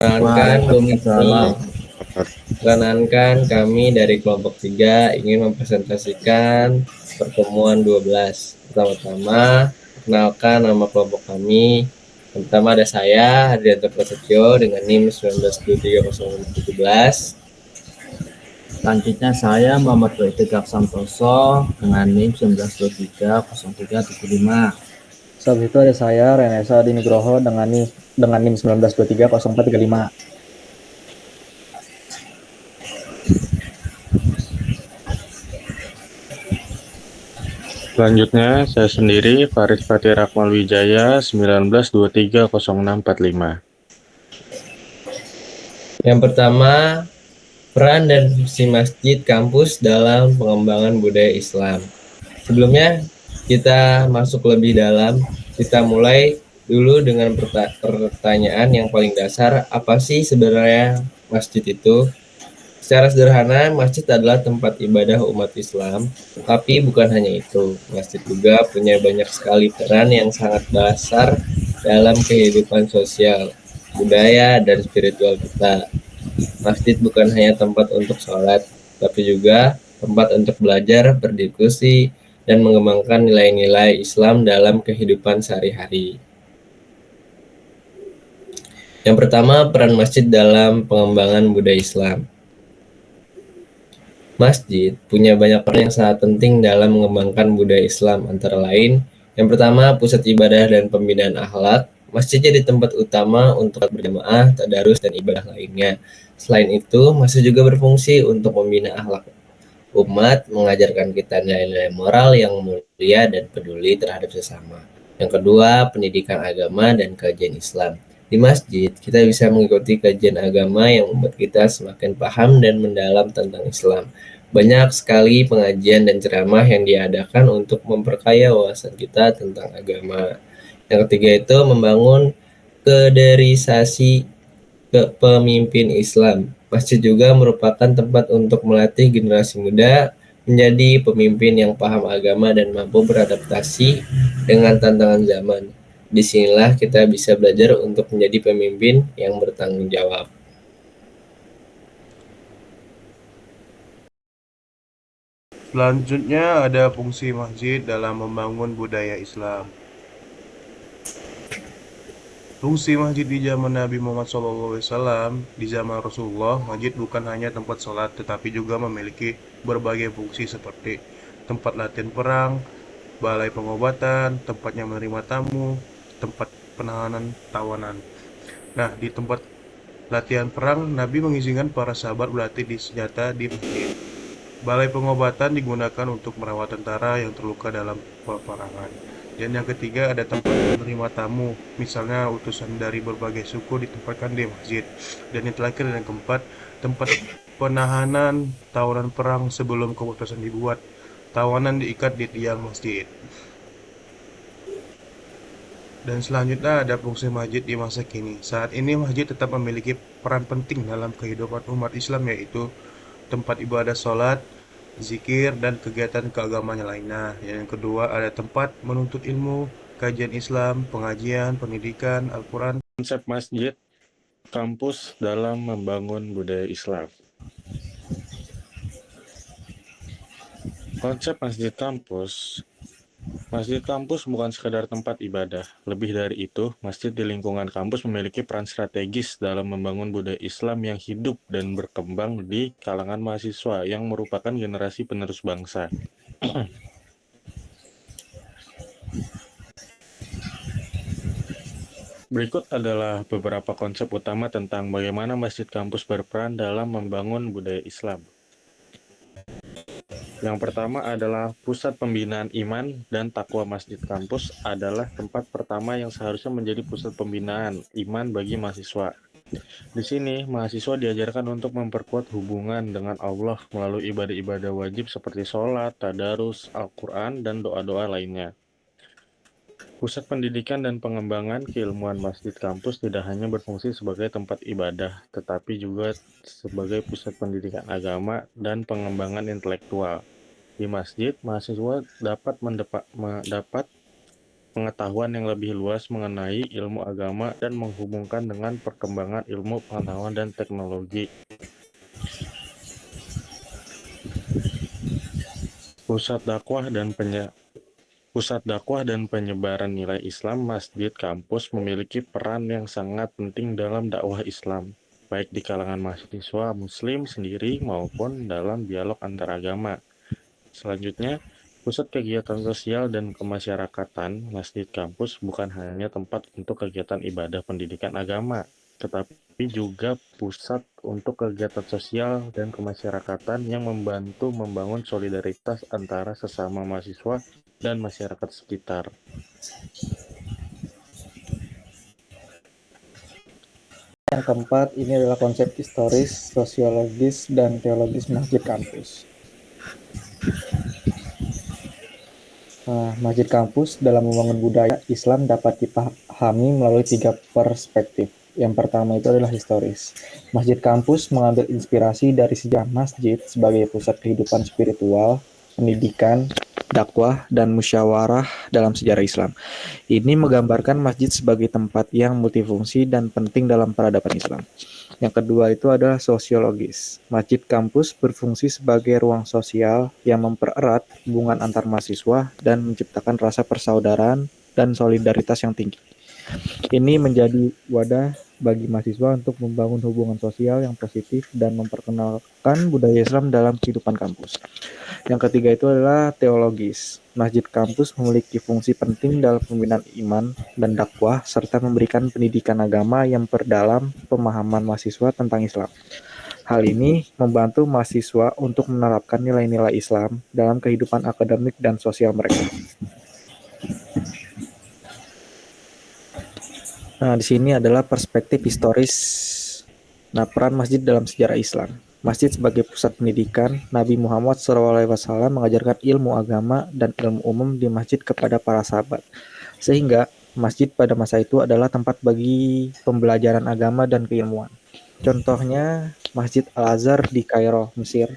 Waalaikumsalam. Perkenankan kami dari kelompok 3 ingin mempresentasikan pertemuan 12. Pertama-tama, perkenalkan nama kelompok kami. Pertama ada saya, Hadrianto Prasetyo dengan NIM 19230617. Selanjutnya saya Muhammad Wahid Santoso dengan NIM 19230375. Saat itu ada saya Renesa Dinigroho dengan NIM 19230435. Selanjutnya, saya sendiri, Faris Fatih Rakmal Wijaya, 19230645. Yang pertama, peran dan fungsi masjid kampus dalam pengembangan budaya Islam. Sebelumnya, kita masuk lebih dalam, kita mulai dulu dengan pertanyaan yang paling dasar, apa sih sebenarnya masjid itu? Secara sederhana, masjid adalah tempat ibadah umat Islam, tapi bukan hanya itu. Masjid juga punya banyak sekali peran yang sangat dasar dalam kehidupan sosial, budaya, dan spiritual kita. Masjid bukan hanya tempat untuk sholat, tapi juga tempat untuk belajar, berdiskusi, dan mengembangkan nilai-nilai Islam dalam kehidupan sehari-hari. Yang pertama, peran masjid dalam pengembangan budaya Islam. Masjid punya banyak peran yang sangat penting dalam mengembangkan budaya Islam, antara lain, yang pertama, pusat ibadah dan pembinaan akhlak. Masjid jadi tempat utama untuk berjamaah, tadarus, dan ibadah lainnya. Selain itu, masjid juga berfungsi untuk membina akhlak umat, mengajarkan kita nilai-nilai moral yang mulia dan peduli terhadap sesama. Yang kedua, pendidikan agama dan kajian Islam. Di masjid, kita bisa mengikuti kajian agama yang membuat kita semakin paham dan mendalam tentang Islam. Banyak sekali pengajian dan ceramah yang diadakan untuk memperkaya wawasan kita tentang agama. Yang ketiga itu membangun kaderisasi pemimpin Islam. Masjid juga merupakan tempat untuk melatih generasi muda menjadi pemimpin yang paham agama dan mampu beradaptasi dengan tantangan zaman. Disinilah kita bisa belajar untuk menjadi pemimpin yang bertanggung jawab. Selanjutnya ada fungsi masjid dalam membangun budaya Islam. Fungsi masjid di zaman Nabi Muhammad SAW, di zaman Rasulullah, masjid bukan hanya tempat sholat, tetapi juga memiliki berbagai fungsi seperti tempat latihan perang, balai pengobatan, tempatnya menerima tamu, tempat penahanan tawanan. Nah, di tempat latihan perang, Nabi mengizinkan para sahabat berlatih di senjata di masjid. Balai pengobatan digunakan untuk merawat tentara yang terluka dalam peperangan. Dan yang ketiga ada tempat menerima tamu, misalnya utusan dari berbagai suku ditempatkan di masjid. Dan yang terakhir dan yang keempat, tempat penahanan tawanan perang sebelum keputusan dibuat. Tawanan diikat di tiang masjid. Dan selanjutnya ada fungsi masjid di masa kini. Saat ini masjid tetap memiliki peran penting dalam kehidupan umat Islam, yaitu tempat ibadah sholat, zikir, dan kegiatan keagamaan lainnya. Yang kedua ada tempat menuntut ilmu, kajian Islam, pengajian, pendidikan, Al-Quran. Konsep masjid kampus dalam membangun budaya Islam. Konsep masjid kampus bukan sekedar tempat ibadah. Lebih dari itu, masjid di lingkungan kampus memiliki peran strategis dalam membangun budaya Islam yang hidup dan berkembang di kalangan mahasiswa yang merupakan generasi penerus bangsa. Berikut adalah beberapa konsep utama tentang bagaimana masjid kampus berperan dalam membangun budaya Islam. Yang pertama adalah pusat pembinaan iman dan takwa. Masjid kampus adalah tempat pertama yang seharusnya menjadi pusat pembinaan iman bagi mahasiswa. Di sini, mahasiswa diajarkan untuk memperkuat hubungan dengan Allah melalui ibadah-ibadah wajib seperti sholat, tadarus, Al-Quran, dan doa-doa lainnya. Pusat pendidikan dan pengembangan keilmuan masjid kampus tidak hanya berfungsi sebagai tempat ibadah, tetapi juga sebagai pusat pendidikan agama dan pengembangan intelektual. Di masjid, mahasiswa dapat pengetahuan yang lebih luas mengenai ilmu agama dan menghubungkan dengan perkembangan ilmu pengetahuan dan teknologi. Pusat dakwah dan penyebaran nilai Islam, masjid kampus memiliki peran yang sangat penting dalam dakwah Islam, baik di kalangan mahasiswa Muslim sendiri maupun dalam dialog antar agama. Selanjutnya, pusat kegiatan sosial dan kemasyarakatan, masjid kampus bukan hanya tempat untuk kegiatan ibadah pendidikan agama, tetapi juga pusat untuk kegiatan sosial dan kemasyarakatan yang membantu membangun solidaritas antara sesama mahasiswa dan masyarakat sekitar. Yang keempat, ini adalah konsep historis, sosiologis, dan teologis masjid kampus. Masjid kampus dalam membangun budaya Islam dapat dipahami melalui 3 perspektif. Yang pertama itu adalah historis. Masjid kampus mengambil inspirasi dari sejarah masjid sebagai pusat kehidupan spiritual, pendidikan, dakwah, dan musyawarah dalam sejarah Islam. Ini menggambarkan masjid sebagai tempat yang multifungsi dan penting dalam peradaban Islam. Yang kedua itu adalah sosiologis. Masjid kampus berfungsi sebagai ruang sosial yang mempererat hubungan antar mahasiswa dan menciptakan rasa persaudaraan dan solidaritas yang tinggi. Ini menjadi wadah bagi mahasiswa untuk membangun hubungan sosial yang positif dan memperkenalkan budaya Islam dalam kehidupan kampus. Yang ketiga itu adalah teologis. Masjid kampus memiliki fungsi penting dalam pembinaan iman dan dakwah serta memberikan pendidikan agama yang perdalam pemahaman mahasiswa tentang Islam. Hal ini membantu mahasiswa untuk menerapkan nilai-nilai Islam dalam kehidupan akademik dan sosial mereka. Nah, di sini adalah perspektif historis. Nah, peran masjid dalam sejarah Islam. Masjid sebagai pusat pendidikan, Nabi Muhammad SAW mengajarkan ilmu agama dan ilmu umum di masjid kepada para sahabat. Sehingga masjid pada masa itu adalah tempat bagi pembelajaran agama dan keilmuan. Contohnya, Masjid Al-Azhar di Kairo, Mesir.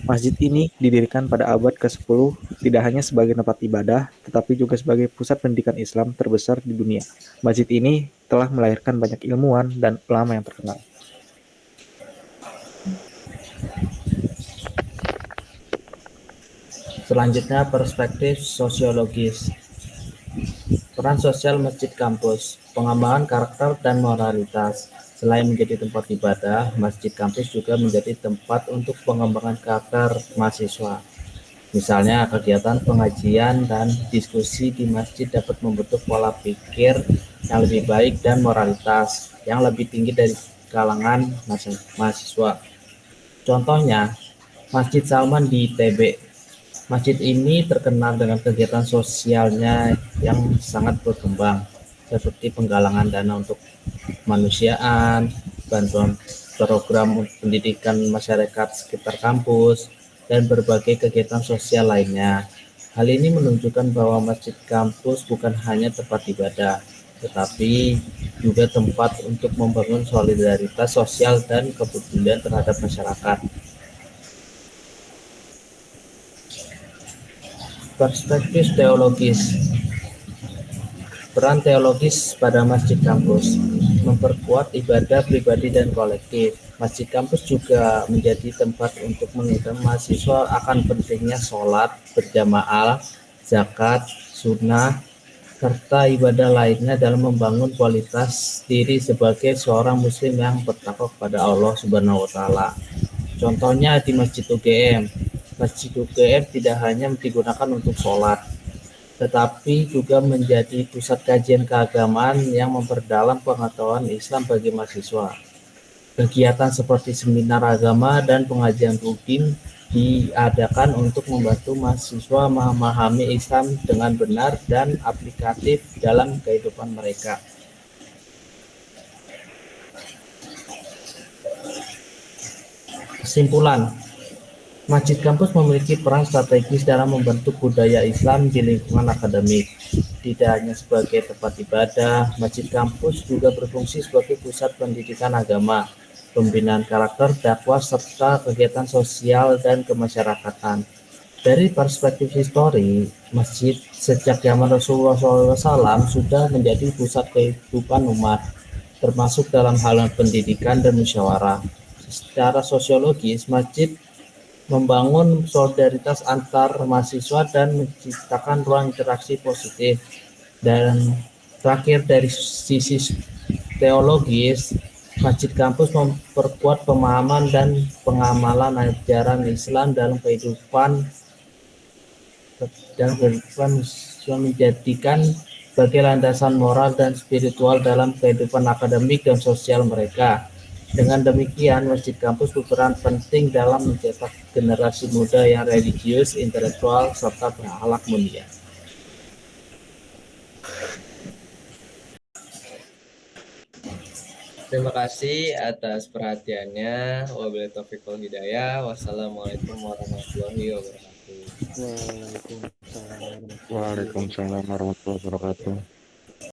Masjid ini didirikan pada abad ke-10 tidak hanya sebagai tempat ibadah, tetapi juga sebagai pusat pendidikan Islam terbesar di dunia. Masjid ini telah melahirkan banyak ilmuwan dan ulama yang terkenal. Selanjutnya perspektif sosiologis. Peran sosial masjid kampus, pengembangan karakter dan moralitas. Selain menjadi tempat ibadah, masjid kampus juga menjadi tempat untuk pengembangan karakter mahasiswa. Misalnya, kegiatan pengajian dan diskusi di masjid dapat membentuk pola pikir yang lebih baik dan moralitas yang lebih tinggi dari kalangan mahasiswa. Contohnya, Masjid Salman di TB. Masjid ini terkenal dengan kegiatan sosialnya yang sangat berkembang, seperti penggalangan dana untuk kemanusiaan, bantuan program pendidikan masyarakat sekitar kampus, dan berbagai kegiatan sosial lainnya. Hal ini menunjukkan bahwa masjid kampus bukan hanya tempat ibadah, tetapi juga tempat untuk membangun solidaritas sosial dan kepedulian terhadap masyarakat. Perspektif teologis. Peran teologis pada masjid kampus memperkuat ibadah pribadi dan kolektif. Masjid kampus juga menjadi tempat untuk mengingatkan mahasiswa akan pentingnya sholat berjamaah, zakat, sunnah, serta ibadah lainnya dalam membangun kualitas diri sebagai seorang muslim yang bertakwa kepada Allah Subhanahu wa Ta'ala. Contohnya di Masjid UGM. Masjid UGM tidak hanya digunakan untuk sholat, tetapi juga menjadi pusat kajian keagamaan yang memperdalam pengetahuan Islam bagi mahasiswa. Kegiatan seperti seminar agama dan pengajian rutin diadakan untuk membantu mahasiswa memahami Islam dengan benar dan aplikatif dalam kehidupan mereka. Kesimpulan, masjid kampus memiliki peran strategis dalam membentuk budaya Islam di lingkungan akademik. Tidak hanya sebagai tempat ibadah, masjid kampus juga berfungsi sebagai pusat pendidikan agama, pembinaan karakter, dakwah, serta kegiatan sosial dan kemasyarakatan. Dari perspektif histori, masjid sejak zaman Rasulullah SAW sudah menjadi pusat kehidupan umat, termasuk dalam hal pendidikan dan musyawarah. Secara sosiologis, masjid membangun solidaritas antar mahasiswa dan menciptakan ruang interaksi positif. Dan terakhir dari sisi teologis, masjid kampus memperkuat pemahaman dan pengamalan ajaran Islam dalam kehidupan menjadikan sebagai landasan moral dan spiritual dalam kehidupan akademik dan sosial mereka. Dengan demikian, masjid kampus berperan penting dalam mencetak generasi muda yang religius, intelektual, serta berakhlak mulia. Terima kasih atas perhatiannya. Wabillahi taufiq wal hidayah. Wassalamualaikum warahmatullahi wabarakatuh. Waalaikumsalam warahmatullahi wabarakatuh.